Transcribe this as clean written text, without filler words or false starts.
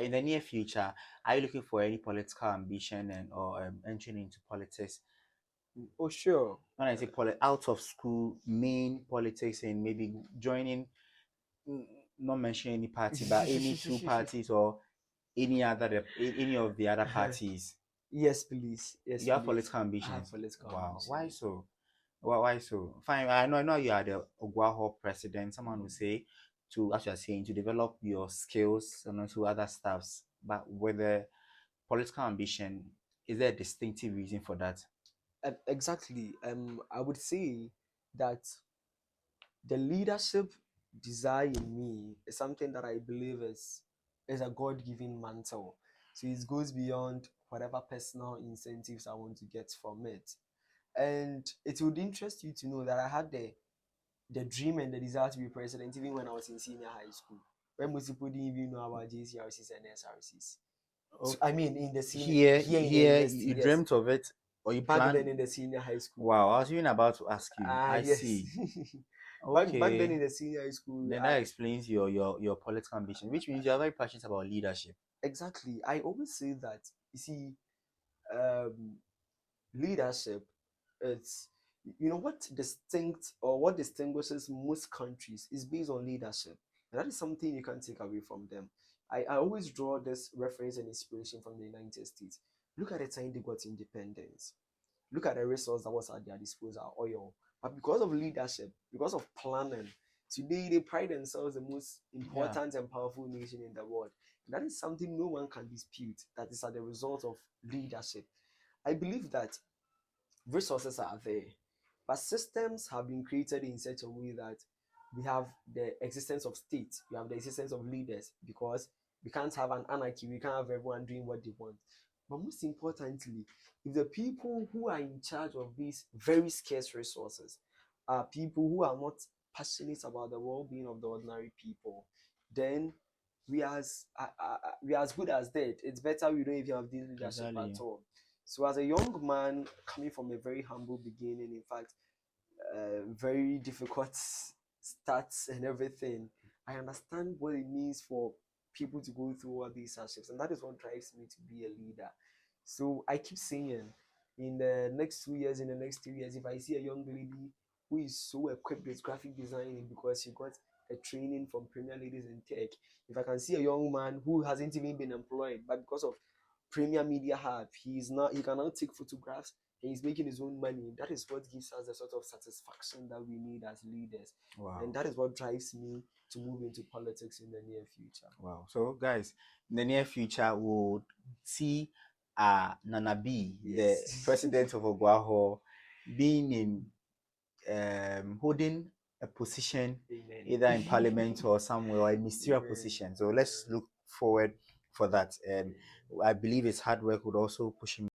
in the near future, are you looking for any political ambition and or entering into politics? Oh, sure. When I say out of school, main politics, and maybe joining, mm, not mentioning any party, but any two parties or any of the other parties. Yes, please. Yes, You have please. political I have ambitions. political Wow, why ambitions. so? Why so? Fine, I know you are the Oguaho president. Someone will say to, as you are saying, to develop your skills and also other stuffs. But with the political ambition, is there a distinctive reason for that? Exactly. I would say that the leadership desire in me is something that I believe is a God-given mantle. So it goes beyond whatever personal incentives I want to get from it. And it would interest you to know that I had the dream and the desire to be president even when I was in senior high school. When most people didn't even know about JCRCs and SRCs. So, I Okay. mean, in the senior here in the Here, university, you yes. dreamt of it, or you Back then planned. in the senior high school. Wow, I was even about to ask you. Ah, I yes. see. Back then Okay. in the senior high school, Then that explains your political ambition, which means you are very passionate about leadership. exactly. I always say that, you see, um, leadership, it's, what distinct or what distinguishes most countries is based on leadership. And that is something you can't take away from them. I always draw this reference and inspiration from the United States. Look at the time they got independence. Look at the resource that was at their disposal, oil. But because of leadership, because of planning, today they pride themselves the most Yeah. important and powerful nation in the world. And that is something no one can dispute. That is as a result of leadership. I believe that resources are there, but systems have been created in such a way that we have the existence of states, we have the existence of leaders, because we can't have an anarchy, we can't have everyone doing what they want. But most importantly, if the people who are in charge of these very scarce resources are people who are not passionate about the well-being of the ordinary people, then we are as good as dead. It's better we don't even have this leadership Exactly. at all. So as a young man coming from a very humble beginning, in fact, very difficult starts and everything, I understand what it means for people to go through all these hardships, and that is what drives me to be a leader. So I keep saying, in the next 2 years, in the next 3 years, if I see a young lady who is so equipped with graphic designing because she got a training from Premier Ladies in Tech, if I can see a young man who hasn't even been employed, but because of Premier Media Hub, he can now take photographs and he's making his own money. That is what gives us the sort of satisfaction that we need as leaders. Wow. And that is what drives me to move into politics in the near future. Wow. So, guys, in the near future, we'll see Nana B, the Yes. president of Oguaho, being in holding a position either in Amen. parliament or somewhere, or a ministerial Amen. position. So let's look forward for that. And I believe his hard work would also push him